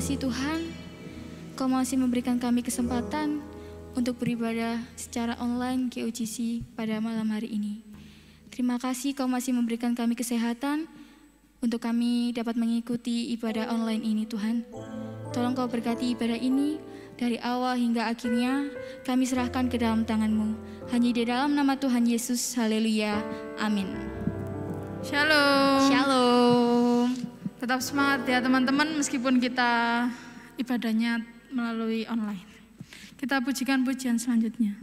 kasih Tuhan, Kau masih memberikan kami kesempatan untuk beribadah secara online GOGC pada malam hari ini. Terima kasih Kau masih memberikan kami kesehatan untuk kami dapat mengikuti ibadah online ini Tuhan. Tolong Kau berkati ibadah ini dari awal hingga akhirnya, kami serahkan ke dalam tangan-Mu. Hanya di dalam nama Tuhan Yesus, haleluya, amin. Shalom. Shalom. Tetap semangat ya teman-teman meskipun kita ibadahnya melalui online. Kita pujikan pujian selanjutnya.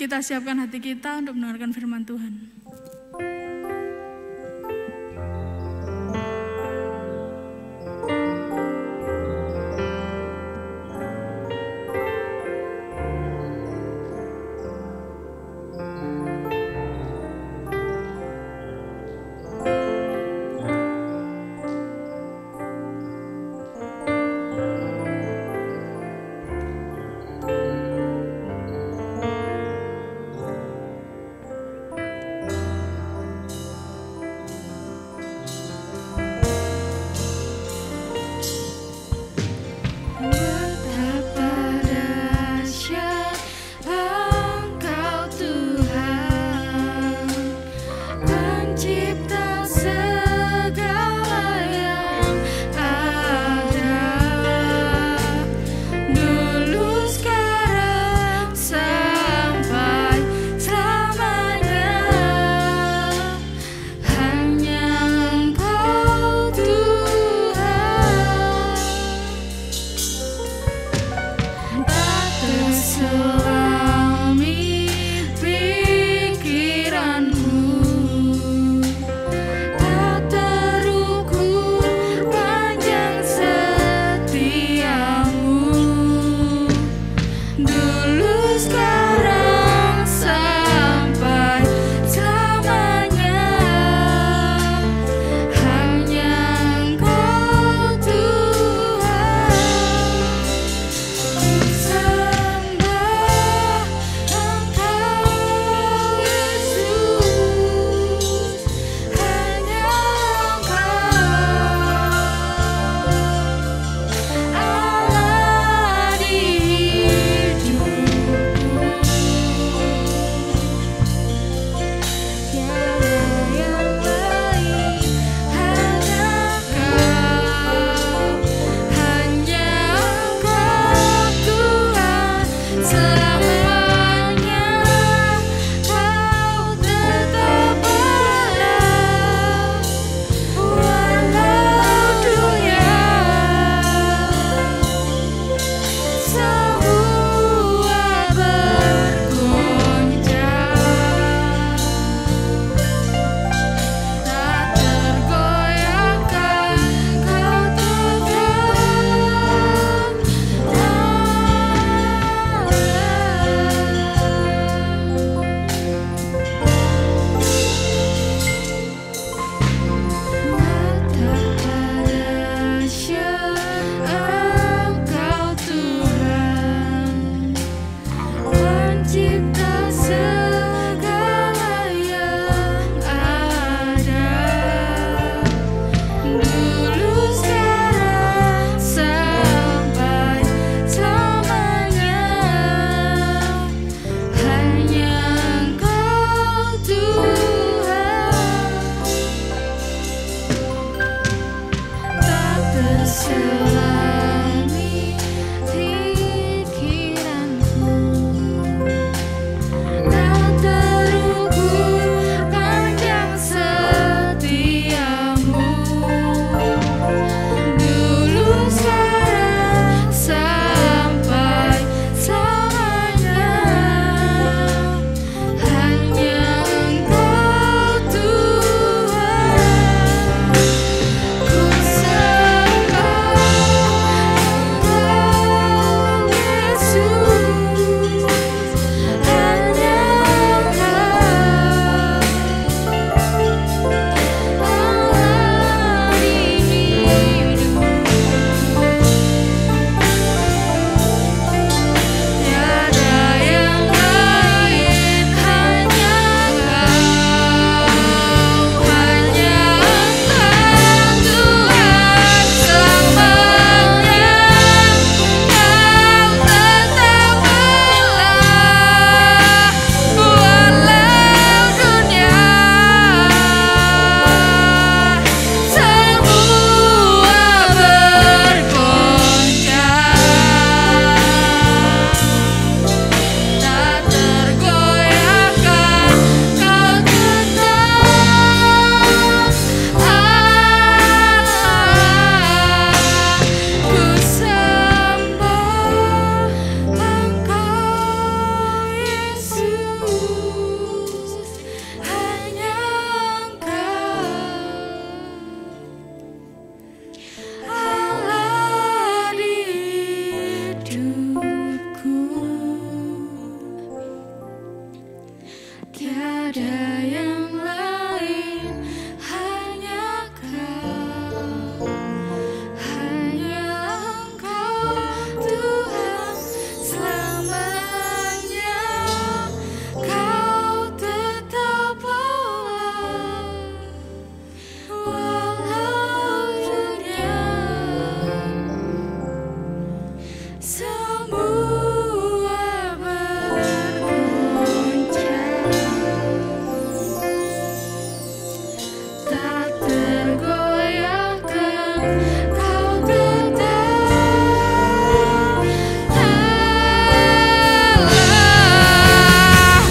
Kita siapkan hati kita untuk mendengarkan firman Tuhan. tiada yang lain, hanya Kau, hanya Engkau Tuhan selamanya. Kau tetap Allah, walau dunia semua bergoncang, tak tergoyahkan. Kau tetap Allah.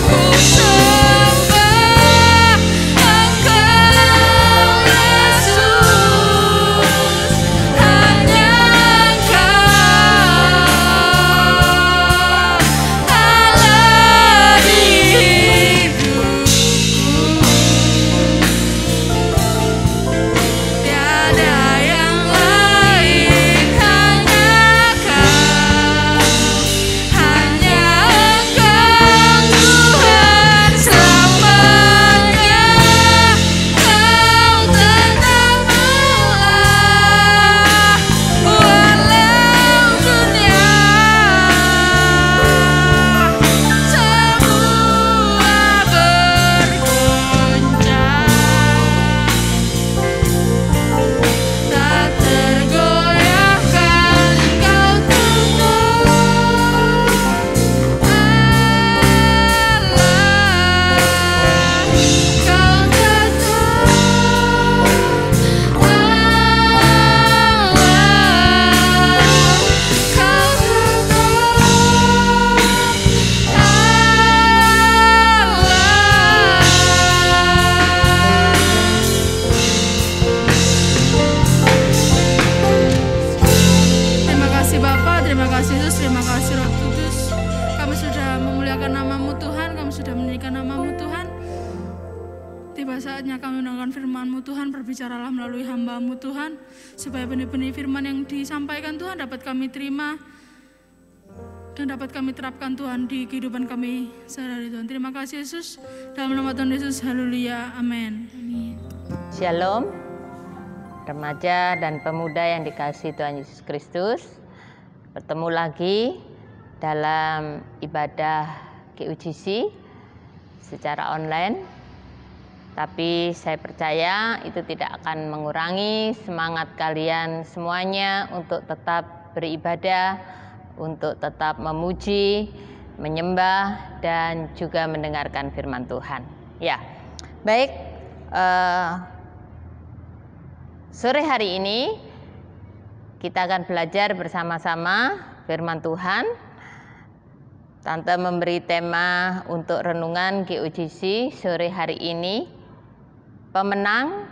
Ku sembah Engkau Yesus, hanya Engkau Allah di hidupku. Tiada yang lain, hanya Kau, hanya Engkau Tuhan selamanya. Kau tetap Allah, walau dunia semua bergoncang, tak tergoyahkan. Kau tetap Allah, Kau Terima kasih Bapa, terima kasih Yesus, terima kasih Roh Kudus. Kami sudah memuliakan nama-Mu Tuhan, kami sudah meninggikan nama-Mu Tuhan. Tiba saatnya kami mendengarkan firman-Mu Tuhan, berbicaralah melalui hamba-Mu Tuhan, supaya benih-benih firman yang disampaikan Tuhan dapat kami terima dan dapat kami terapkan Tuhan di kehidupan kami sehari-hari Tuhan. Terima kasih Yesus, dalam nama Tuhan Yesus, haleluya, amin. Amin. Shalom, remaja dan pemuda yang dikasihi Tuhan Yesus Kristus. Bertemu lagi dalam ibadah GUGC secara online. Tapi saya percaya itu tidak akan mengurangi semangat kalian semuanya untuk tetap beribadah, untuk tetap memuji, menyembah, dan juga mendengarkan firman Tuhan. Ya, baik. Sore hari ini kita akan belajar bersama-sama firman Tuhan. Tante memberi tema untuk renungan GUGC sore hari ini, pemenang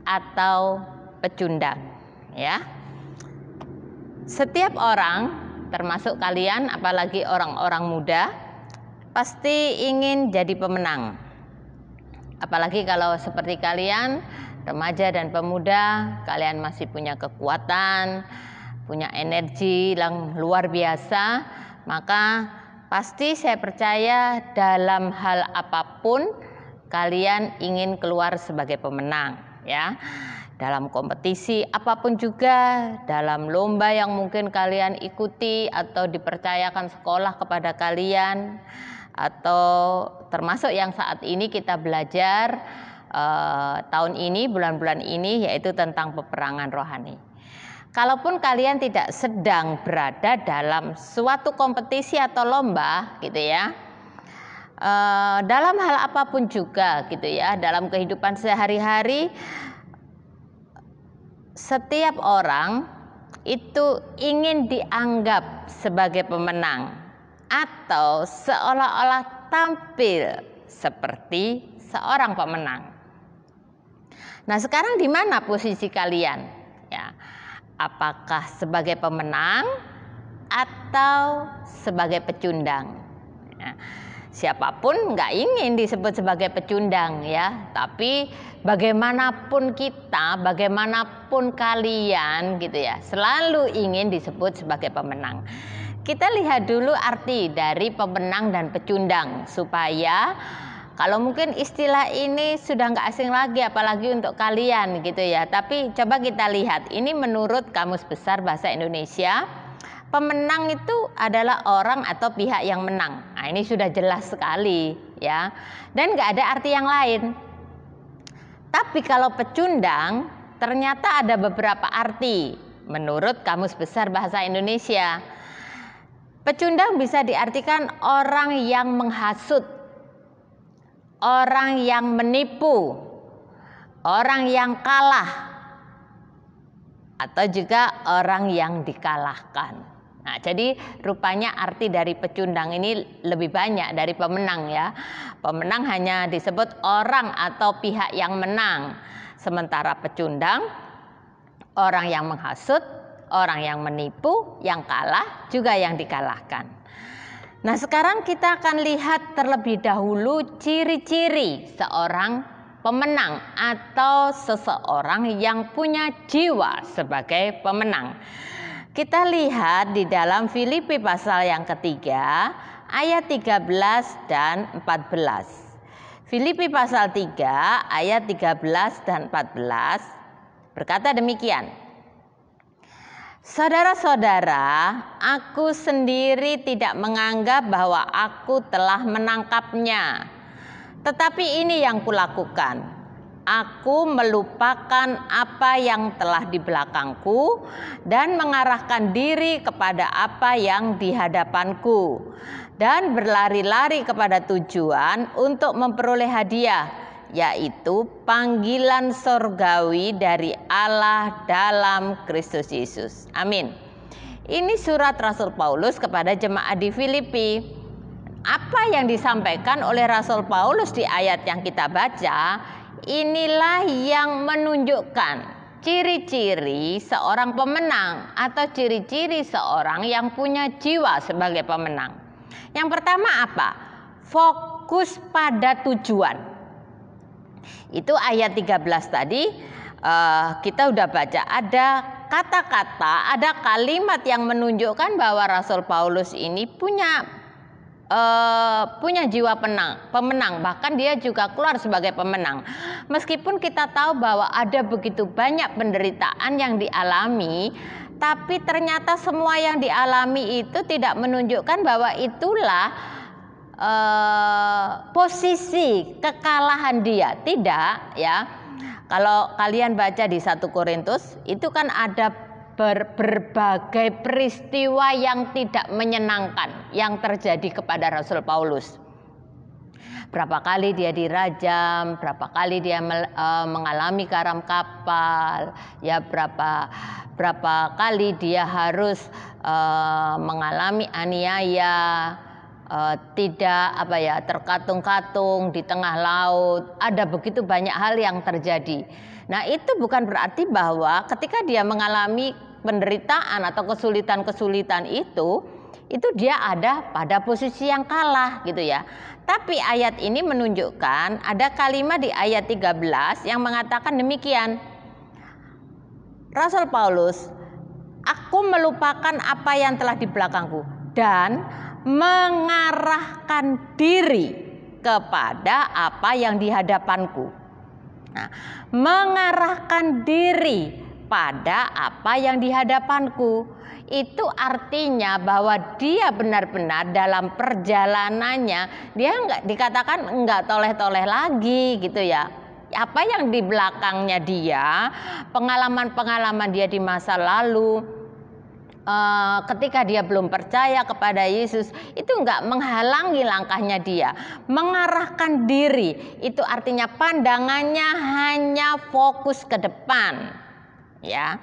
atau pecundang, ya. Setiap orang, termasuk kalian, apalagi orang-orang muda, pasti ingin jadi pemenang. Apalagi kalau seperti kalian, remaja dan pemuda, kalian masih punya kekuatan, punya energi yang luar biasa, maka pasti saya percaya dalam hal apapun kalian ingin keluar sebagai pemenang, ya. Dalam kompetisi apapun juga, dalam lomba yang mungkin kalian ikuti atau dipercayakan sekolah kepada kalian, atau termasuk yang saat ini kita belajar tahun ini, bulan-bulan ini, yaitu tentang peperangan rohani. Kalaupun kalian tidak sedang berada dalam suatu kompetisi atau lomba, gitu ya, dalam hal apapun juga, gitu ya, dalam kehidupan sehari-hari, setiap orang itu ingin dianggap sebagai pemenang atau seolah-olah tampil seperti seorang pemenang. Nah, sekarang di mana posisi kalian? Ya, apakah sebagai pemenang atau sebagai pecundang? Ya, siapapun nggak ingin disebut sebagai pecundang, ya. Tapi bagaimanapun kita, bagaimanapun kalian, gitu ya, selalu ingin disebut sebagai pemenang. Kita lihat dulu arti dari pemenang dan pecundang supaya Kalau mungkin istilah ini sudah nggak asing lagi, apalagi untuk kalian gitu ya. Tapi coba kita lihat, ini menurut Kamus Besar Bahasa Indonesia, pemenang itu adalah orang atau pihak yang menang. Nah, ini sudah jelas sekali ya. Dan nggak ada arti yang lain. Tapi kalau pecundang, ternyata ada beberapa arti menurut Kamus Besar Bahasa Indonesia. Pecundang bisa diartikan orang yang menghasut, orang yang menipu, orang yang kalah, atau juga orang yang dikalahkan. Nah, jadi rupanya arti dari pecundang ini lebih banyak dari pemenang ya. Pemenang hanya disebut orang atau pihak yang menang. Sementara pecundang, orang yang menghasut, orang yang menipu, yang kalah, juga yang dikalahkan. Nah, sekarang kita akan lihat terlebih dahulu ciri-ciri seorang pemenang atau seseorang yang punya jiwa sebagai pemenang. Kita lihat di dalam Filipi pasal yang ketiga, ayat 13 dan 14. Filipi pasal 3 ayat 13 dan 14 berkata demikian. Saudara-saudara, aku sendiri tidak menganggap bahwa aku telah menangkapnya. Tetapi ini yang kulakukan. Aku melupakan apa yang telah di belakangku dan mengarahkan diri kepada apa yang di hadapanku. Dan berlari-lari kepada tujuan untuk memperoleh hadiah, yaitu panggilan sorgawi dari Allah dalam Kristus Yesus. Amin. Ini surat Rasul Paulus kepada jemaat di Filipi. Apa yang disampaikan oleh Rasul Paulus di ayat yang kita baca, inilah yang menunjukkan ciri-ciri seorang pemenang atau ciri-ciri seorang yang punya jiwa sebagai pemenang. Yang pertama apa? Fokus pada tujuan. Itu ayat 13 tadi kita udah baca, ada kata-kata, ada kalimat yang menunjukkan bahwa Rasul Paulus ini punya jiwa pemenang, bahkan dia juga keluar sebagai pemenang. Meskipun kita tahu bahwa ada begitu banyak penderitaan yang dialami, tapi ternyata semua yang dialami itu tidak menunjukkan bahwa itulah posisi kekalahan dia, tidak ya. Kalau kalian baca di 1 Korintus itu kan ada berbagai peristiwa yang tidak menyenangkan yang terjadi kepada Rasul Paulus. Berapa kali dia dirajam, berapa kali dia mengalami karam kapal, ya berapa kali dia harus mengalami aniaya, tidak terkatung-katung di tengah laut. Ada begitu banyak hal yang terjadi. Nah, itu bukan berarti bahwa ketika dia mengalami penderitaan atau kesulitan-kesulitan itu dia ada pada posisi yang kalah gitu ya. Tapi ayat ini menunjukkan ada kalimat di ayat 13 yang mengatakan demikian. Rasul Paulus, aku melupakan apa yang telah di belakangku dan mengarahkan diri kepada apa yang di hadapanku. Nah, mengarahkan diri pada apa yang di hadapanku itu artinya bahwa dia benar-benar dalam perjalanannya dia nggak toleh-toleh lagi gitu ya. Apa yang di belakangnya dia, pengalaman-pengalaman dia di masa lalu, ketika dia belum percaya kepada Yesus, itu enggak menghalangi langkahnya dia. Mengarahkan diri itu artinya pandangannya hanya fokus ke depan. Ya.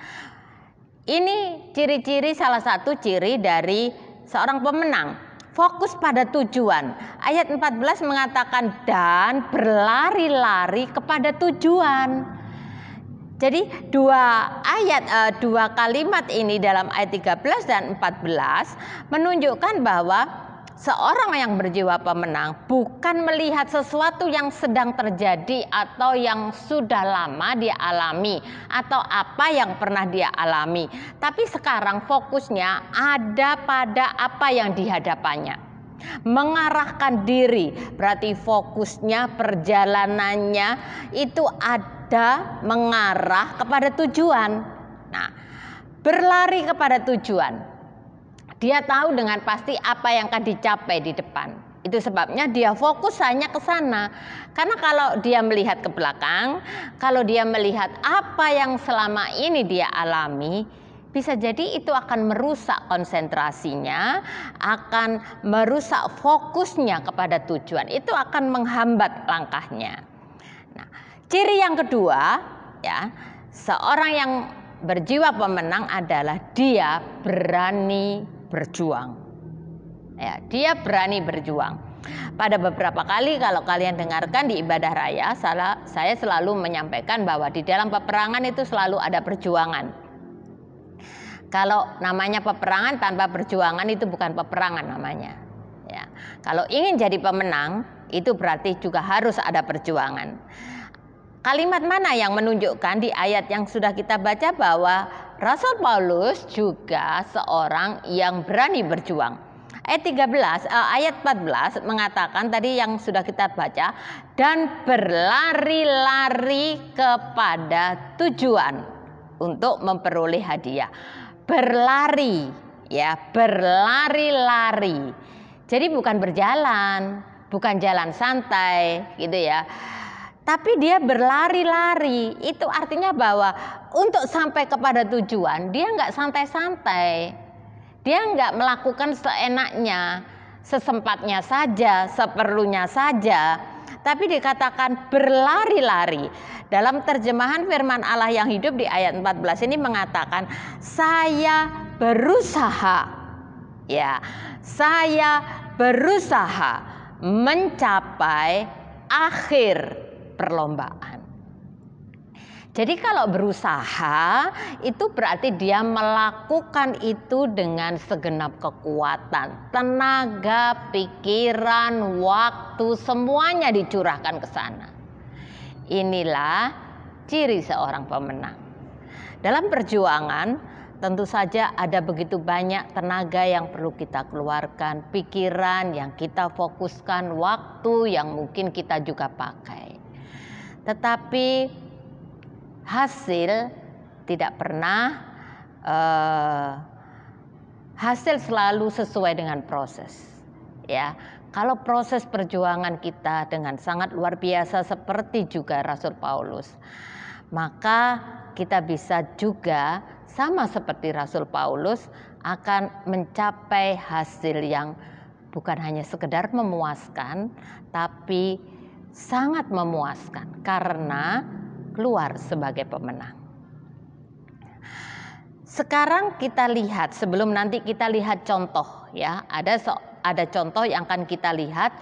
Ini ciri-ciri, salah satu ciri dari seorang pemenang. Fokus pada tujuan. Ayat 14 mengatakan dan berlari-lari kepada tujuan. Jadi dua kalimat ini dalam ayat 13 dan 14 menunjukkan bahwa seorang yang berjiwa pemenang bukan melihat sesuatu yang sedang terjadi atau yang sudah lama dia alami atau apa yang pernah dia alami, tapi sekarang fokusnya ada pada apa yang di hadapannya. Mengarahkan diri berarti fokusnya, perjalanannya itu ada mengarah kepada tujuan. Nah, berlari kepada tujuan. Dia tahu dengan pasti apa yang akan dicapai di depan. Itu sebabnya dia fokus hanya ke sana. Karena kalau dia melihat ke belakang, kalau dia melihat apa yang selama ini dia alami, bisa jadi itu akan merusak konsentrasinya, akan merusak fokusnya kepada tujuan. Itu akan menghambat langkahnya. Nah, ciri yang kedua, ya, seorang yang berjiwa pemenang adalah dia berani berjuang. Ya, dia berani berjuang. Pada beberapa kali kalau kalian dengarkan di ibadah raya, saya selalu menyampaikan bahwa di dalam peperangan itu selalu ada perjuangan. Kalau namanya peperangan tanpa perjuangan itu bukan peperangan namanya. Ya. Kalau ingin jadi pemenang itu berarti juga harus ada perjuangan. Kalimat mana yang menunjukkan di ayat yang sudah kita baca bahwa Rasul Paulus juga seorang yang berani berjuang? Ayat 14 mengatakan tadi yang sudah kita baca, dan berlari-lari kepada tujuan untuk memperoleh hadiah. Berlari, ya, berlari-lari. Jadi bukan berjalan, bukan jalan santai gitu ya. Tapi dia berlari-lari. Itu artinya bahwa untuk sampai kepada tujuan dia nggak santai-santai. Dia nggak melakukan seenaknya, sesempatnya saja, seperlunya saja. Tapi dikatakan berlari-lari. Dalam terjemahan firman Allah yang hidup di ayat 14 ini mengatakan, saya berusaha, ya, saya berusaha mencapai akhir perlombaan. Jadi kalau berusaha itu berarti dia melakukan itu dengan segenap kekuatan, tenaga, pikiran, waktu, semuanya dicurahkan ke sana. Inilah ciri seorang pemenang. Dalam perjuangan tentu saja ada begitu banyak tenaga yang perlu kita keluarkan, pikiran yang kita fokuskan, waktu yang mungkin kita juga pakai. Tetapi hasil tidak pernah, hasil selalu sesuai dengan proses. Ya, kalau proses perjuangan kita dengan sangat luar biasa seperti juga Rasul Paulus, maka kita bisa juga sama seperti Rasul Paulus akan mencapai hasil yang bukan hanya sekedar memuaskan, tapi sangat memuaskan karena keluar sebagai pemenang. Sekarang kita lihat, sebelum nanti kita lihat contoh, ya, ada contoh yang akan kita lihat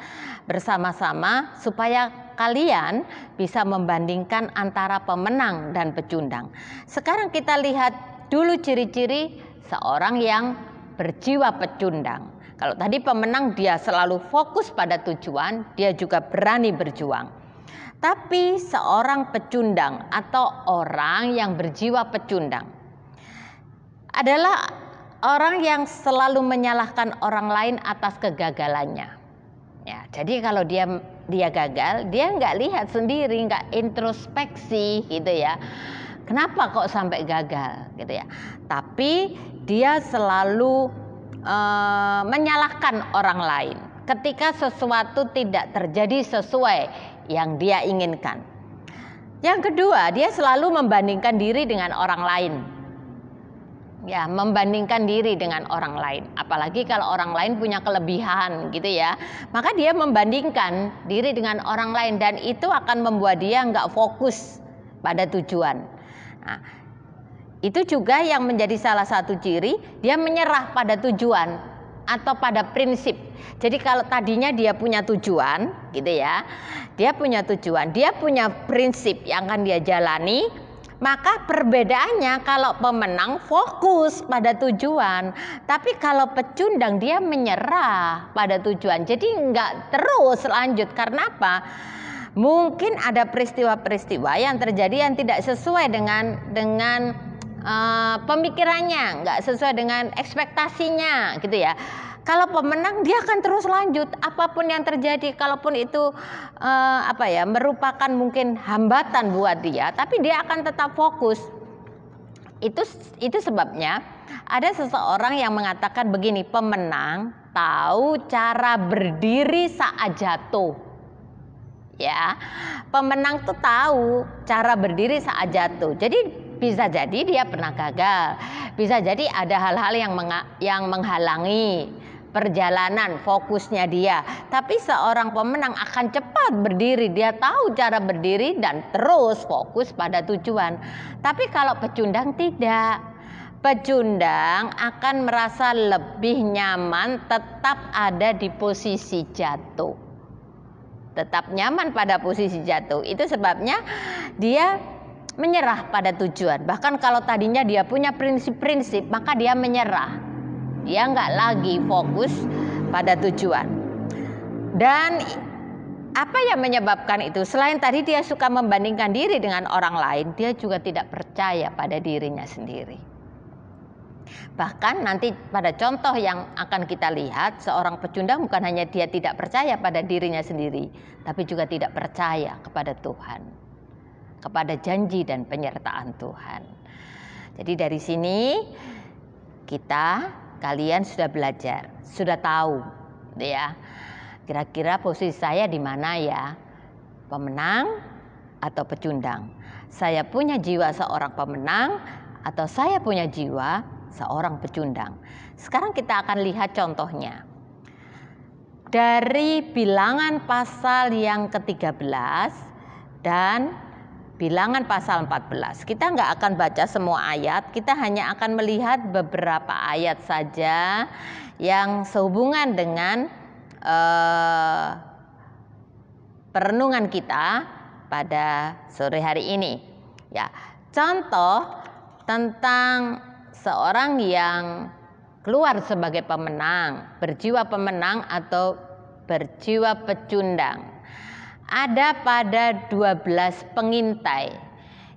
bersama-sama supaya kalian bisa membandingkan antara pemenang dan pecundang. Sekarang kita lihat dulu ciri-ciri seorang yang berjiwa pecundang. Kalau tadi pemenang dia selalu fokus pada tujuan, dia juga berani berjuang. Tapi seorang pecundang atau orang yang berjiwa pecundang adalah orang yang selalu menyalahkan orang lain atas kegagalannya. Ya, jadi kalau dia gagal, dia nggak lihat sendiri, nggak introspeksi gitu ya. Kenapa kok sampai gagal gitu ya? Tapi dia selalu menyalahkan orang lain ketika sesuatu tidak terjadi sesuai yang dia inginkan. Yang kedua, dia selalu membandingkan diri dengan orang lain. Ya, membandingkan diri dengan orang lain. Apalagi kalau orang lain punya kelebihan gitu ya. Maka dia membandingkan diri dengan orang lain dan itu akan membuat dia nggak fokus pada tujuan. Nah, itu juga yang menjadi salah satu ciri dia menyerah pada tujuan atau pada prinsip. Jadi kalau tadinya dia punya tujuan gitu ya. Dia punya tujuan, dia punya prinsip yang akan dia jalani. Maka perbedaannya kalau pemenang fokus pada tujuan, tapi kalau pecundang dia menyerah pada tujuan. Jadi nggak terus lanjut. Karena apa? Mungkin ada peristiwa-peristiwa yang terjadi yang tidak sesuai dengan pemikirannya, nggak sesuai dengan ekspektasinya, gitu ya. Kalau pemenang dia akan terus lanjut apapun yang terjadi, kalaupun itu merupakan mungkin hambatan buat dia, tapi dia akan tetap fokus. Itu sebabnya ada seseorang yang mengatakan begini, pemenang tahu cara berdiri saat jatuh. Ya, pemenang tuh tahu cara berdiri saat jatuh. Jadi bisa jadi dia pernah gagal, bisa jadi ada hal-hal yang menghalangi perjalanan fokusnya dia. Tapi seorang pemenang akan cepat berdiri, dia tahu cara berdiri dan terus fokus pada tujuan. Tapi kalau pecundang tidak. Pecundang akan merasa lebih nyaman tetap ada di posisi jatuh. Tetap nyaman pada posisi jatuh. Itu sebabnya dia menyerah pada tujuan. Bahkan kalau tadinya dia punya prinsip-prinsip, maka dia menyerah. Dia nggak lagi fokus pada tujuan. Dan apa yang menyebabkan itu? Selain tadi dia suka membandingkan diri dengan orang lain, dia juga tidak percaya pada dirinya sendiri. Bahkan nanti pada contoh yang akan kita lihat, seorang pecundang bukan hanya dia tidak percaya pada dirinya sendiri, tapi juga tidak percaya kepada Tuhan, kepada janji dan penyertaan Tuhan. Jadi dari sini kalian sudah belajar, sudah tahu, ya. Kira-kira posisi saya di mana ya? Pemenang atau pecundang? Saya punya jiwa seorang pemenang atau saya punya jiwa seorang pecundang? Sekarang kita akan lihat contohnya. Dari Bilangan pasal yang ke-13 dan Bilangan pasal 14. Kita nggak akan baca semua ayat, kita hanya akan melihat beberapa ayat saja yang sehubungan dengan perenungan kita pada sore hari ini. Ya, contoh tentang seorang yang keluar sebagai pemenang, berjiwa pemenang atau berjiwa pecundang. Ada pada 12 pengintai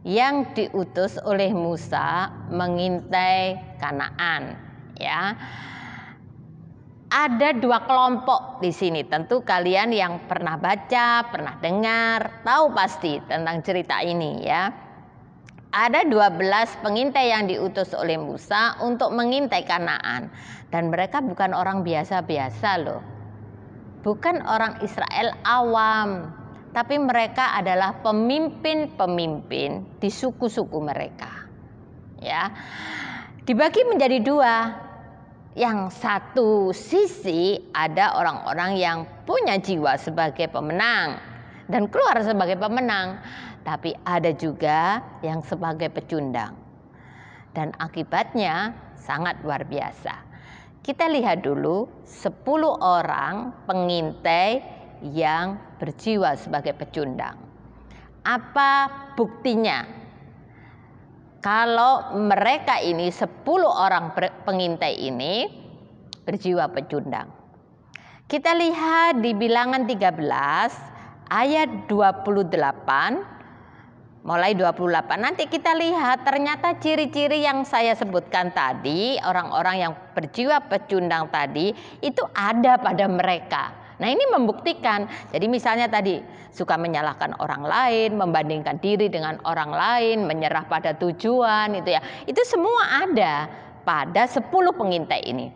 yang diutus oleh Musa mengintai Kanaan, ya. Ada 2 kelompok di sini. Tentu kalian yang pernah baca, pernah dengar, tahu pasti tentang cerita ini, ya. Ada 12 pengintai yang diutus oleh Musa untuk mengintai Kanaan. Dan mereka bukan orang biasa-biasa loh. Bukan orang Israel awam. Tapi mereka adalah pemimpin-pemimpin di suku-suku mereka. Ya. Dibagi menjadi 2. Yang satu sisi ada orang-orang yang punya jiwa sebagai pemenang dan keluar sebagai pemenang. Tapi ada juga yang sebagai pecundang. Dan akibatnya sangat luar biasa. Kita lihat dulu 10 orang pengintai yang berjiwa sebagai pecundang. Apa buktinya? Kalau mereka ini 10 orang pengintai ini berjiwa pecundang. Kita lihat di Bilangan 13 ayat 28 mulai 28. Nanti kita lihat ternyata ciri-ciri yang saya sebutkan tadi, orang-orang yang berjiwa pecundang tadi itu ada pada mereka. Nah, ini membuktikan. Jadi misalnya tadi suka menyalahkan orang lain, membandingkan diri dengan orang lain, menyerah pada tujuan itu ya. Itu semua ada pada 10 pengintai ini.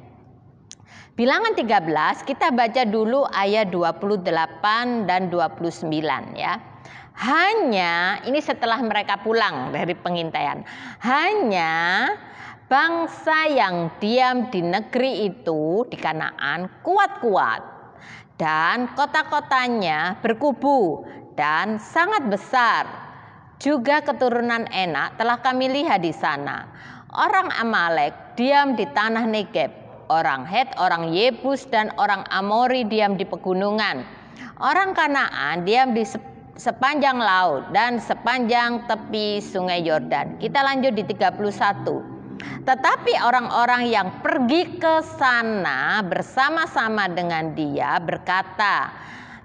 Bilangan 13 kita baca dulu ayat 28 dan 29 ya. Hanya ini setelah mereka pulang dari pengintaian. Hanya bangsa yang diam di negeri itu di Kanaan kuat-kuat. Dan kota-kotanya berkubu dan sangat besar. Juga keturunan Enak telah kami lihat di sana. Orang Amalek diam di tanah Negeb. Orang Het, orang Yebus dan orang Amori diam di pegunungan. Orang Kanaan diam di sepanjang laut dan sepanjang tepi sungai Yordan. Kita lanjut di 31. Tetapi orang-orang yang pergi ke sana bersama-sama dengan dia berkata,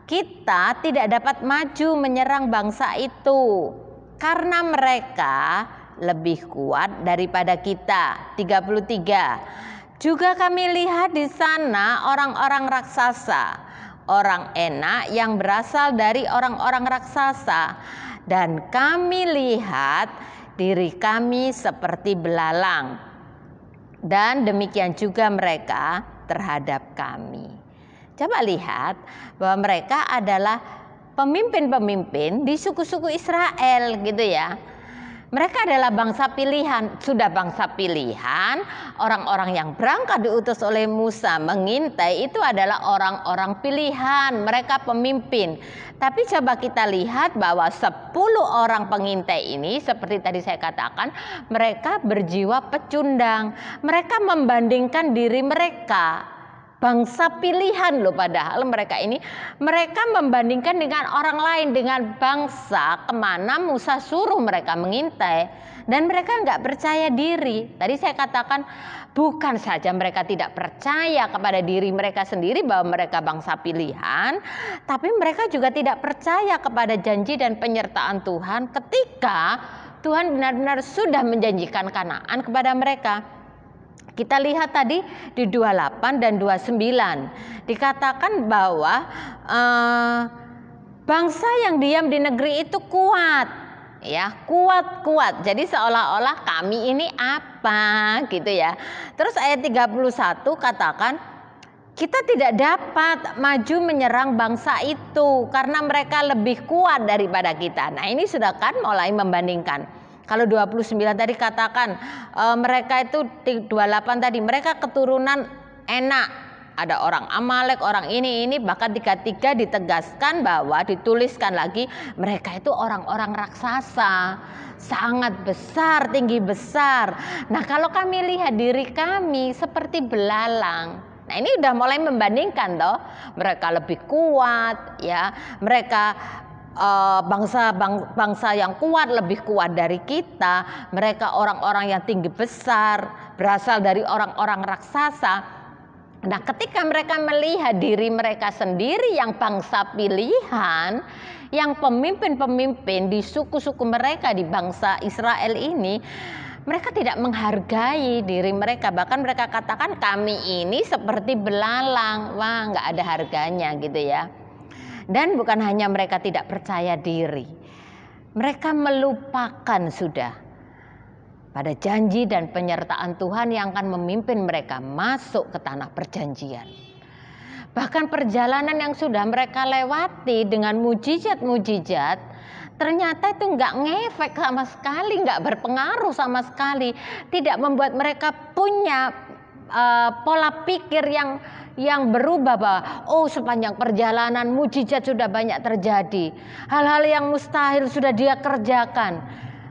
kita tidak dapat maju menyerang bangsa itu karena mereka lebih kuat daripada kita. 33. Juga kami lihat di sana orang-orang raksasa, orang Enak yang berasal dari orang-orang raksasa, dan kami lihat diri kami seperti belalang, dan demikian juga mereka terhadap kami. Coba lihat bahwa mereka adalah pemimpin-pemimpin di suku-suku Israel gitu ya. Mereka adalah bangsa pilihan, sudah bangsa pilihan, orang-orang yang berangkat diutus oleh Musa mengintai itu adalah orang-orang pilihan, mereka pemimpin. Tapi coba kita lihat bahwa 10 orang pengintai ini seperti tadi saya katakan, mereka berjiwa pecundang. Mereka membandingkan diri mereka. Bangsa pilihan loh, padahal mereka membandingkan dengan orang lain, dengan bangsa kemana Musa suruh mereka mengintai, dan mereka nggak percaya diri. Tadi saya katakan bukan saja mereka tidak percaya kepada diri mereka sendiri bahwa mereka bangsa pilihan, tapi mereka juga tidak percaya kepada janji dan penyertaan Tuhan ketika Tuhan benar-benar sudah menjanjikan Kanaan kepada mereka. Kita lihat tadi di 28 dan 29 dikatakan bahwa bangsa yang diam di negeri itu kuat, ya, kuat. Jadi seolah-olah kami ini apa gitu ya. Terus ayat 31 katakan kita tidak dapat maju menyerang bangsa itu karena mereka lebih kuat daripada kita. Nah, ini sudah kan mulai membandingkan. Kalau 29 tadi katakan mereka itu 28 tadi mereka keturunan Enak, ada orang Amalek, orang ini bahkan 33 ditegaskan bahwa dituliskan lagi mereka itu orang-orang raksasa, sangat besar, tinggi besar. Nah, kalau kami lihat diri kami seperti belalang. Nah, ini udah mulai membandingkan toh, mereka lebih kuat ya, mereka bangsa yang kuat, lebih kuat dari kita. Mereka orang-orang yang tinggi besar, berasal dari orang-orang raksasa. Nah, ketika mereka melihat diri mereka sendiri yang bangsa pilihan, yang pemimpin-pemimpin di suku-suku mereka di bangsa Israel ini, mereka tidak menghargai diri mereka. Bahkan mereka katakan kami ini seperti belalang. Wah, nggak ada harganya gitu ya. Dan bukan hanya mereka tidak percaya diri, mereka melupakan sudah pada janji dan penyertaan Tuhan yang akan memimpin mereka masuk ke tanah perjanjian. Bahkan perjalanan yang sudah mereka lewati dengan mujizat-mujizat, ternyata itu nggak ngefek sama sekali, nggak berpengaruh sama sekali, tidak membuat mereka punya pola pikir yang berubah bahwa sepanjang perjalanan mujizat sudah banyak terjadi, hal-hal yang mustahil sudah dia kerjakan,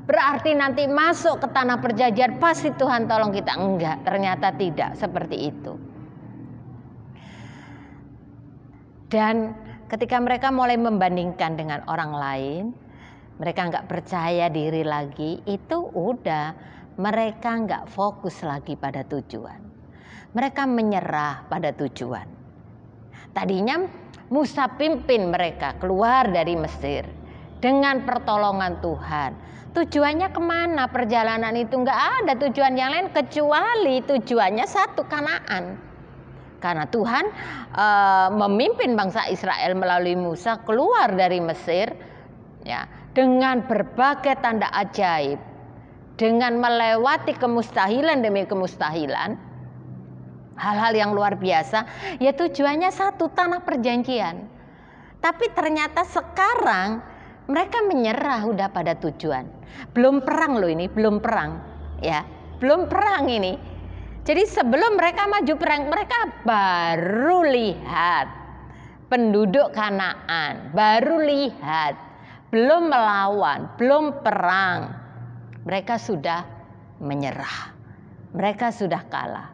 berarti nanti masuk ke tanah perjanjian pasti Tuhan tolong kita. Enggak, ternyata tidak seperti itu. Dan ketika mereka mulai membandingkan dengan orang lain, mereka nggak percaya diri lagi, itu udah mereka nggak fokus lagi pada tujuan. Mereka menyerah pada tujuan. Tadinya Musa pimpin mereka keluar dari Mesir dengan pertolongan Tuhan. Tujuannya kemana? Perjalanan itu nggak ada tujuan yang lain kecuali tujuannya satu, Kanaan. Karena Tuhan memimpin bangsa Israel melalui Musa keluar dari Mesir ya, dengan berbagai tanda ajaib, dengan melewati kemustahilan demi kemustahilan. Hal-hal yang luar biasa, ya tujuannya satu, tanah perjanjian. Tapi ternyata sekarang mereka menyerah udah pada tujuan. Belum perang loh ini, belum perang ya, belum perang ini. Jadi sebelum mereka maju perang, mereka baru lihat penduduk Kanaan, baru lihat, belum melawan, belum perang. Mereka sudah menyerah, mereka sudah kalah.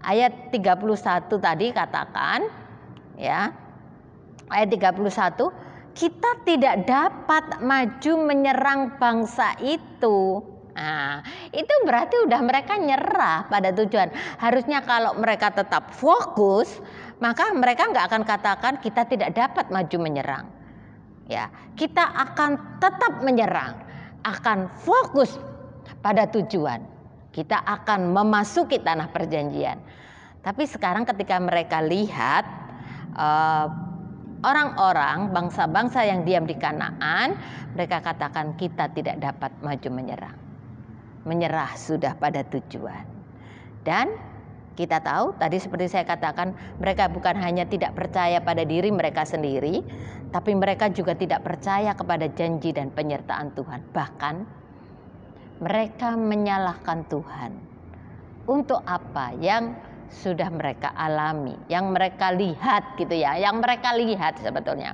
Ayat 31 tadi katakan ya, ayat 31, kita tidak dapat maju menyerang bangsa itu. Nah, itu berarti udah mereka nyerah pada tujuan. Harusnya kalau mereka tetap fokus, maka mereka nggak akan katakan kita tidak dapat maju menyerang. Ya, kita akan tetap menyerang, akan fokus pada tujuan. Kita akan memasuki tanah perjanjian. Tapi sekarang ketika mereka lihat orang-orang bangsa-bangsa yang diam di Kanaan, mereka katakan kita tidak dapat maju menyerang. Menyerah sudah pada tujuan. Dan kita tahu tadi seperti saya katakan, mereka bukan hanya tidak percaya pada diri mereka sendiri, tapi mereka juga tidak percaya kepada janji dan penyertaan Tuhan. Bahkan mereka menyalahkan Tuhan untuk apa yang sudah mereka alami, yang mereka lihat gitu ya, yang mereka lihat sebetulnya.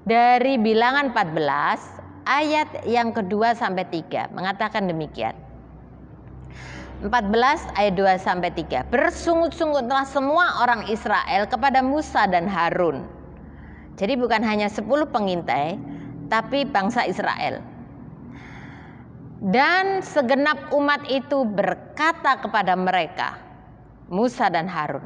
Dari Bilangan 14 ayat yang kedua sampai 3 mengatakan demikian. 14 ayat 2 sampai 3. Bersungut-sungutlah semua orang Israel kepada Musa dan Harun. Jadi bukan hanya 10 pengintai, tapi bangsa Israel. Dan segenap umat itu berkata kepada mereka, Musa dan Harun,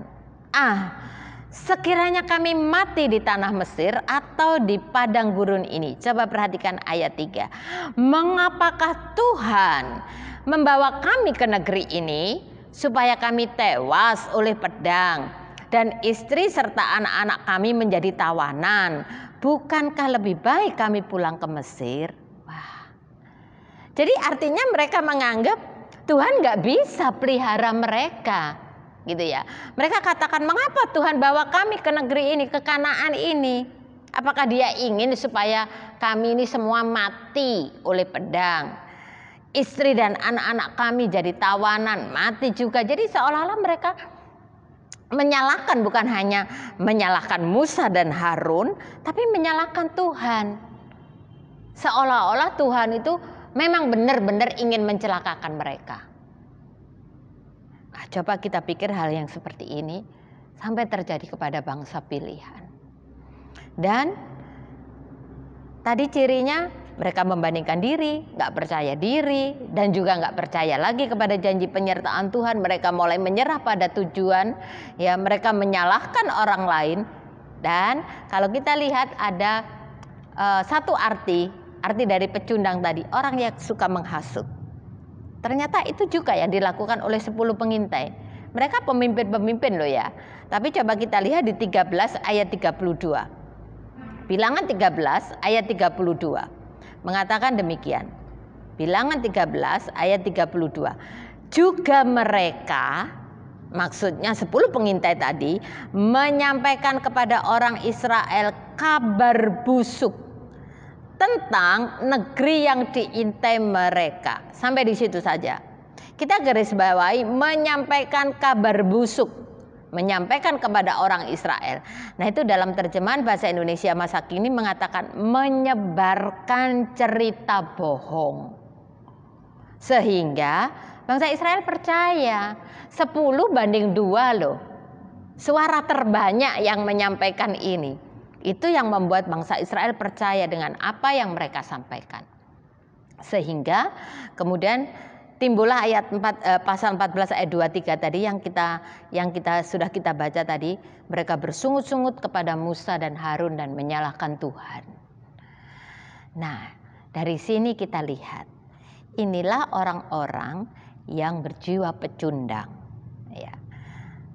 sekiranya kami mati di tanah Mesir atau di padang gurun ini. Coba perhatikan ayat 3. Mengapakah Tuhan membawa kami ke negeri ini supaya kami tewas oleh pedang dan istri serta anak-anak kami menjadi tawanan? Bukankah lebih baik kami pulang ke Mesir? Jadi artinya mereka menganggap Tuhan gak bisa pelihara mereka, gitu ya. Mereka katakan, mengapa Tuhan bawa kami ke negeri ini, ke Kanaan ini? Apakah Dia ingin supaya kami ini semua mati oleh pedang? Istri dan anak-anak kami jadi tawanan, mati juga. Jadi seolah-olah mereka menyalahkan, bukan hanya menyalahkan Musa dan Harun, tapi menyalahkan Tuhan. Seolah-olah Tuhan itu memang benar-benar ingin mencelakakan mereka. Coba kita pikir hal yang seperti ini sampai terjadi kepada bangsa pilihan. Dan tadi cirinya mereka membandingkan diri, gak percaya diri, dan juga gak percaya lagi kepada janji penyertaan Tuhan. Mereka mulai menyerah pada tujuan, ya mereka menyalahkan orang lain. Dan kalau kita lihat ada satu arti dari pecundang tadi, orang yang suka menghasut. Ternyata itu juga yang dilakukan oleh 10 pengintai. Mereka pemimpin-pemimpin loh ya. Tapi coba kita lihat di 13 ayat 32. Bilangan 13 ayat 32 mengatakan demikian. Bilangan 13 ayat 32. Juga mereka, maksudnya 10 pengintai tadi, menyampaikan kepada orang Israel kabar busuk tentang negeri yang diintai mereka. Sampai di situ saja. Kita garis bawahi menyampaikan kabar busuk, menyampaikan kepada orang Israel. Nah, itu dalam terjemahan bahasa Indonesia masa kini mengatakan menyebarkan cerita bohong. Sehingga bangsa Israel percaya 10-2 loh. Suara terbanyak yang menyampaikan ini. Itu yang membuat bangsa Israel percaya dengan apa yang mereka sampaikan. Sehingga kemudian timbullah ayat 4, pasal 14 ayat 23 tadi yang sudah kita baca tadi. Mereka bersungut-sungut kepada Musa dan Harun dan menyalahkan Tuhan. Nah, dari sini kita lihat. Inilah orang-orang yang berjiwa pecundang. Ya.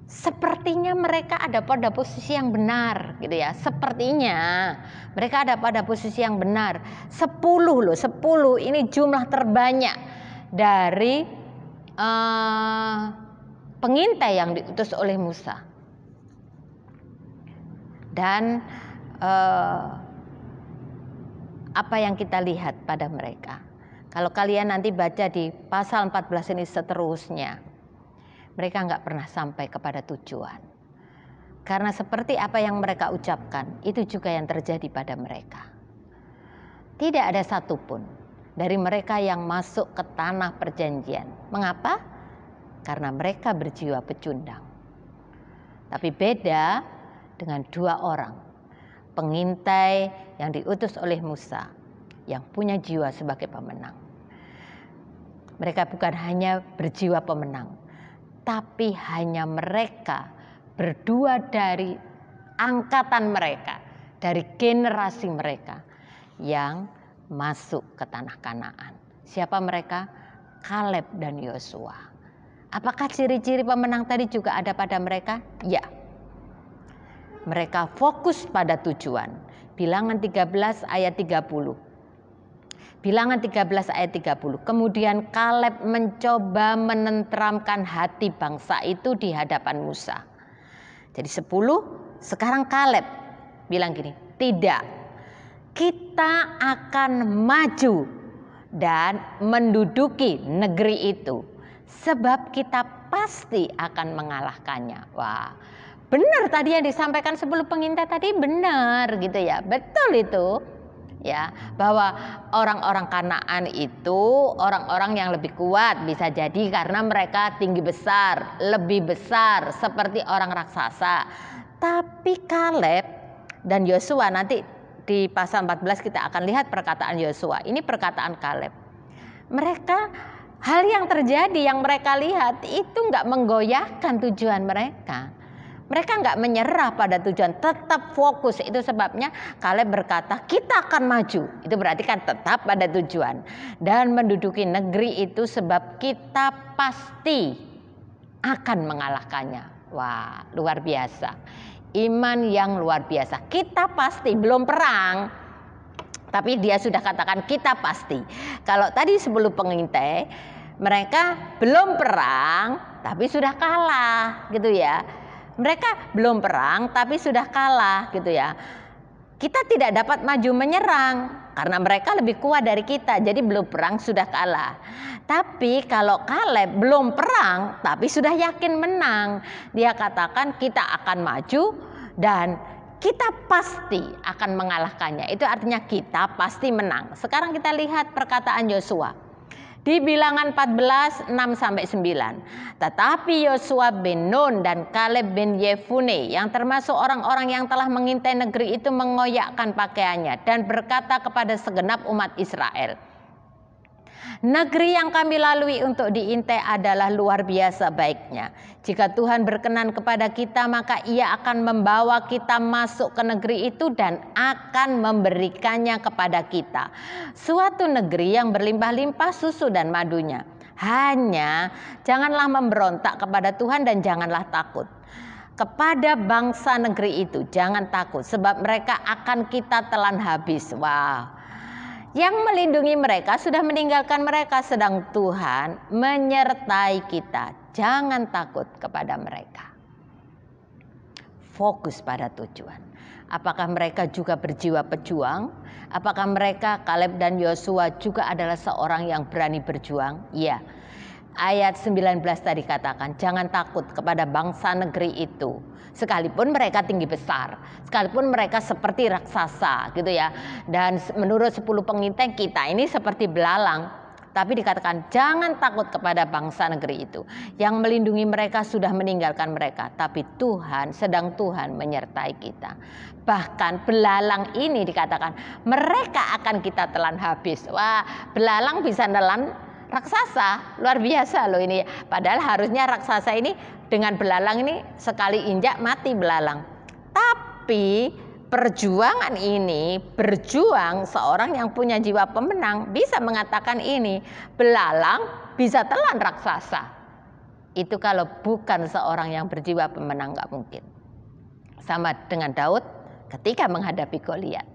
Sepertinya mereka ada pada posisi yang benar gitu ya. Sepertinya mereka ada pada posisi yang benar. 10 loh, 10 ini jumlah terbanyak dari pengintai yang diutus oleh Musa. Dan apa yang kita lihat pada mereka. Kalau kalian nanti baca di pasal 14 ini seterusnya, mereka nggak pernah sampai kepada tujuan. Karena seperti apa yang mereka ucapkan, itu juga yang terjadi pada mereka. Tidak ada satupun dari mereka yang masuk ke tanah perjanjian. Mengapa? Karena mereka berjiwa pecundang. Tapi beda dengan 2 orang pengintai yang diutus oleh Musa, yang punya jiwa sebagai pemenang. Mereka bukan hanya berjiwa pemenang, tapi hanya mereka berdua dari angkatan mereka, dari generasi mereka yang masuk ke tanah Kanaan. Siapa mereka? Kaleb dan Yosua. Apakah ciri-ciri pemenang tadi juga ada pada mereka? Ya. Mereka fokus pada tujuan. Bilangan 13 ayat 30. Bilangan 13 ayat 30. Kemudian Kaleb mencoba menenteramkan hati bangsa itu di hadapan Musa. Jadi 10, sekarang Kaleb bilang gini, tidak, kita akan maju dan menduduki negeri itu. Sebab kita pasti akan mengalahkannya. Wah, benar tadi yang disampaikan 10 pengintai tadi, benar gitu ya. Betul itu. Ya, bahwa orang-orang Kanaan itu orang-orang yang lebih kuat, bisa jadi karena mereka tinggi besar, lebih besar seperti orang raksasa. Tapi Kaleb dan Yosua, nanti di pasal 14 kita akan lihat perkataan Yosua. Ini perkataan Kaleb. Mereka, hal yang terjadi yang mereka lihat itu nggak menggoyahkan tujuan mereka. Mereka nggak menyerah pada tujuan, tetap fokus. Itu sebabnya Kaleb berkata, kita akan maju. Itu berarti kan tetap pada tujuan. Dan menduduki negeri itu sebab kita pasti akan mengalahkannya. Wah, luar biasa. Iman yang luar biasa. Kita pasti, belum perang, tapi dia sudah katakan kita pasti. Kalau tadi 10 pengintai, mereka belum perang tapi sudah kalah gitu ya. Mereka belum perang tapi sudah kalah gitu ya. Kita tidak dapat maju menyerang karena mereka lebih kuat dari kita. Jadi belum perang sudah kalah. Tapi kalau Kaleb belum perang tapi sudah yakin menang. Dia katakan kita akan maju dan kita pasti akan mengalahkannya. Itu artinya kita pasti menang. Sekarang kita lihat perkataan Yosua. Di Bilangan 14, 6-9. Tetapi Yosua bin Nun dan Kaleb bin Yefune yang termasuk orang-orang yang telah mengintai negeri itu mengoyakkan pakaiannya dan berkata kepada segenap umat Israel, negeri yang kami lalui untuk diintai adalah luar biasa baiknya. Jika Tuhan berkenan kepada kita, maka Ia akan membawa kita masuk ke negeri itu dan akan memberikannya kepada kita. Suatu negeri yang berlimpah-limpah susu dan madunya. Hanya janganlah memberontak kepada Tuhan dan janganlah takut. Kepada bangsa negeri itu jangan takut, sebab mereka akan kita telan habis. Wah. Yang melindungi mereka sudah meninggalkan mereka, sedang Tuhan menyertai kita. Jangan takut kepada mereka. Fokus pada tujuan. Apakah mereka juga berjiwa pejuang? Apakah mereka, Kaleb dan Yosua, juga adalah seorang yang berani berjuang? Ya. Ayat 19 tadi katakan, jangan takut kepada bangsa negeri itu. Sekalipun mereka tinggi besar, sekalipun mereka seperti raksasa gitu ya. Dan menurut 10 pengintai kita ini seperti belalang. Tapi dikatakan jangan takut kepada bangsa negeri itu. Yang melindungi mereka sudah meninggalkan mereka. Tapi Tuhan, sedang Tuhan menyertai kita. Bahkan belalang ini dikatakan mereka akan kita telan habis. Wah, belalang bisa nelan raksasa, luar biasa loh ini. Padahal harusnya raksasa ini dengan belalang ini sekali injak mati belalang. Tapi perjuangan ini, berjuang seorang yang punya jiwa pemenang bisa mengatakan ini, belalang bisa telan raksasa. Itu kalau bukan seorang yang berjiwa pemenang nggak mungkin. Sama dengan Daud ketika menghadapi Goliat,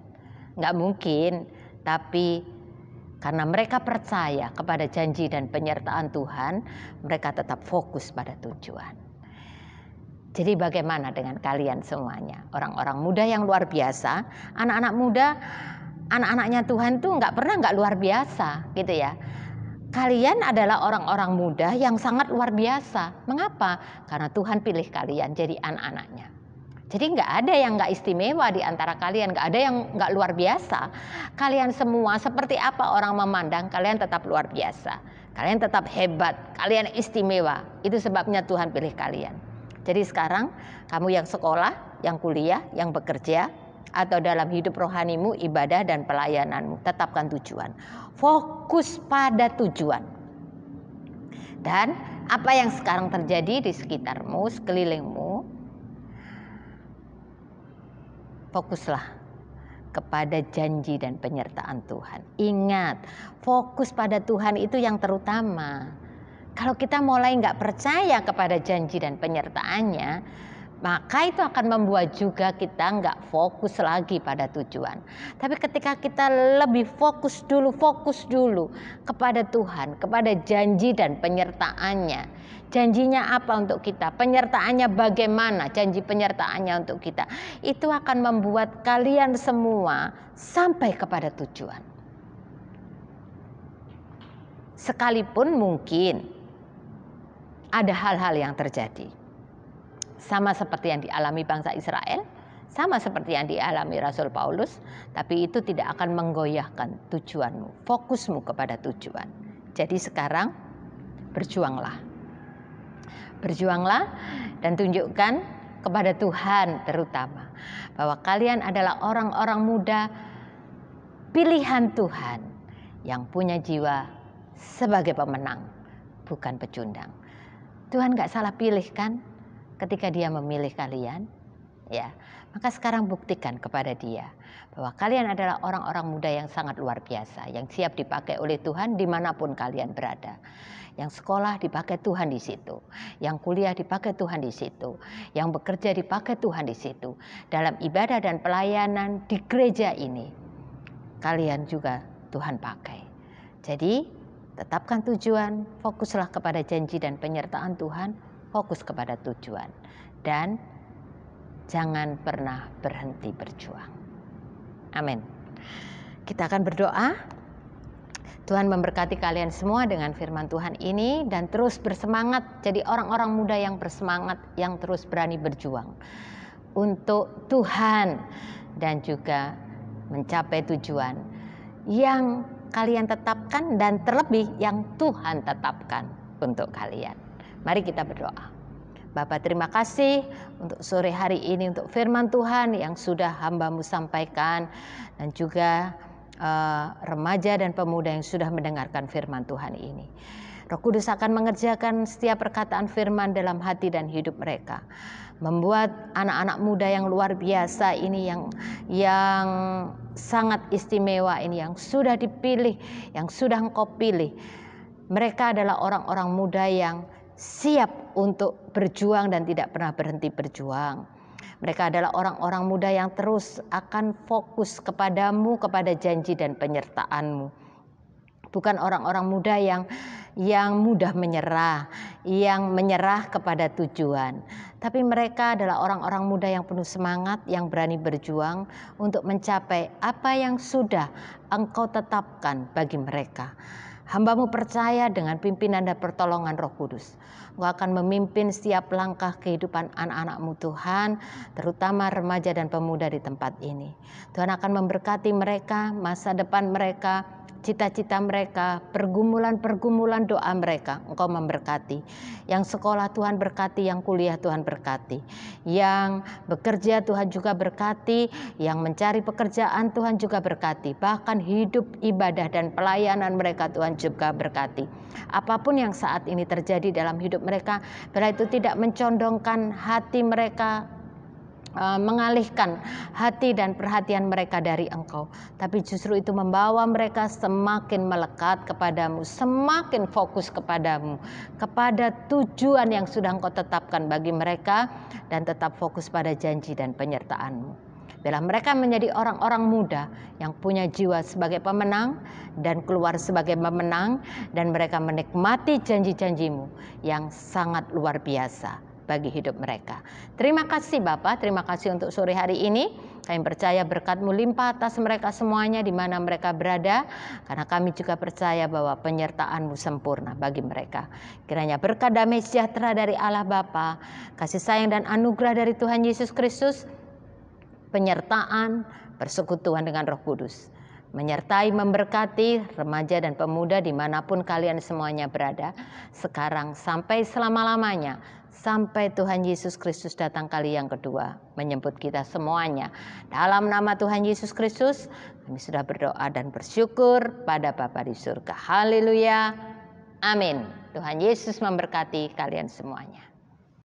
nggak mungkin. Tapi karena mereka percaya kepada janji dan penyertaan Tuhan, mereka tetap fokus pada tujuan. Jadi bagaimana dengan kalian semuanya? Orang-orang muda yang luar biasa, anak-anak muda, anak-anaknya Tuhan tuh nggak luar biasa gitu ya. Kalian adalah orang-orang muda yang sangat luar biasa. Mengapa? Karena Tuhan pilih kalian jadi anak-anaknya. Jadi nggak ada yang nggak istimewa di antara kalian, nggak ada yang nggak luar biasa. Kalian semua seperti apa orang memandang, kalian tetap luar biasa. Kalian tetap hebat, kalian istimewa. Itu sebabnya Tuhan pilih kalian. Jadi sekarang kamu yang sekolah, yang kuliah, yang bekerja, atau dalam hidup rohanimu, ibadah dan pelayananmu, tetapkan tujuan. Fokus pada tujuan. Dan apa yang sekarang terjadi di sekitarmu, sekelilingmu, fokuslah kepada janji dan penyertaan Tuhan. Ingat, fokus pada Tuhan itu yang terutama. Kalau kita mulai nggak percaya kepada janji dan penyertaannya, maka itu akan membuat juga kita nggak fokus lagi pada tujuan. Tapi ketika kita lebih fokus dulu kepada Tuhan, kepada janji dan penyertaannya. Janjinya apa untuk kita? Penyertaannya bagaimana? Janji penyertaannya untuk kita. Itu akan membuat kalian semua sampai kepada tujuan. Sekalipun mungkin ada hal-hal yang terjadi. Sama seperti yang dialami bangsa Israel, sama seperti yang dialami Rasul Paulus, tapi itu tidak akan menggoyahkan tujuanmu, fokusmu kepada tujuan. Jadi sekarang berjuanglah. Berjuanglah dan tunjukkan kepada Tuhan terutama bahwa kalian adalah orang-orang muda pilihan Tuhan yang punya jiwa sebagai pemenang, bukan pecundang. Tuhan gak salah pilih kan ketika dia memilih kalian, ya. Maka sekarang buktikan kepada dia bahwa kalian adalah orang-orang muda yang sangat luar biasa, yang siap dipakai oleh Tuhan dimanapun kalian berada. Yang sekolah dipakai Tuhan di situ, yang kuliah dipakai Tuhan di situ, yang bekerja dipakai Tuhan di situ. Dalam ibadah dan pelayanan di gereja ini, kalian juga Tuhan pakai. Jadi tetapkan tujuan, fokuslah kepada janji dan penyertaan Tuhan, fokus kepada tujuan. Dan jangan pernah berhenti berjuang. Amin. Kita akan berdoa. Tuhan memberkati kalian semua dengan firman Tuhan ini dan terus bersemangat jadi orang-orang muda yang bersemangat, yang terus berani berjuang untuk Tuhan dan juga mencapai tujuan yang kalian tetapkan dan terlebih yang Tuhan tetapkan untuk kalian. Mari kita berdoa. Bapa, terima kasih untuk sore hari ini, untuk firman Tuhan yang sudah hamba-Mu sampaikan, dan juga remaja dan pemuda yang sudah mendengarkan firman Tuhan ini. Roh Kudus akan mengerjakan setiap perkataan firman dalam hati dan hidup mereka, membuat anak-anak muda yang luar biasa ini, yang sangat istimewa ini, yang sudah dipilih, yang sudah Engkau pilih. Mereka adalah orang-orang muda yang siap untuk berjuang dan tidak pernah berhenti berjuang. Mereka adalah orang-orang muda yang terus akan fokus kepadamu, kepada janji dan penyertaan-Mu. Bukan orang-orang muda yang mudah menyerah, yang menyerah kepada tujuan. Tapi mereka adalah orang-orang muda yang penuh semangat, yang berani berjuang untuk mencapai apa yang sudah Engkau tetapkan bagi mereka. Hamba-Mu percaya dengan pimpinan dan pertolongan Roh Kudus, Engkau akan memimpin setiap langkah kehidupan anak-anak-Mu Tuhan, terutama remaja dan pemuda di tempat ini. Tuhan akan memberkati mereka, masa depan mereka, cita-cita mereka, pergumulan-pergumulan doa mereka, Engkau memberkati. Yang sekolah Tuhan berkati, yang kuliah Tuhan berkati. Yang bekerja Tuhan juga berkati, yang mencari pekerjaan Tuhan juga berkati. Bahkan hidup ibadah dan pelayanan mereka Tuhan juga berkati. Apapun yang saat ini terjadi dalam hidup mereka, bila itu tidak mencondongkan hati mereka, mengalihkan hati dan perhatian mereka dari Engkau, tapi justru itu membawa mereka semakin melekat kepadamu, semakin fokus kepadamu, kepada tujuan yang sudah Engkau tetapkan bagi mereka, dan tetap fokus pada janji dan penyertaan-Mu. Bila mereka menjadi orang-orang muda yang punya jiwa sebagai pemenang dan keluar sebagai pemenang, dan mereka menikmati janji-janji-Mu yang sangat luar biasa bagi hidup mereka. Terima kasih Bapa, terima kasih untuk sore hari ini. Kami percaya berkat-Mu limpah atas mereka semuanya di mana mereka berada, karena kami juga percaya bahwa penyertaan-Mu sempurna bagi mereka. Kiranya berkat damai sejahtera dari Allah Bapa, kasih sayang dan anugerah dari Tuhan Yesus Kristus, penyertaan, persekutuan dengan Roh Kudus, menyertai, memberkati remaja dan pemuda dimanapun kalian semuanya berada, sekarang sampai selama-lamanya, sampai Tuhan Yesus Kristus datang kali yang kedua menjemput kita semuanya. Dalam nama Tuhan Yesus Kristus, kami sudah berdoa dan bersyukur pada Bapa di surga. Haleluya. Amin. Tuhan Yesus memberkati kalian semuanya.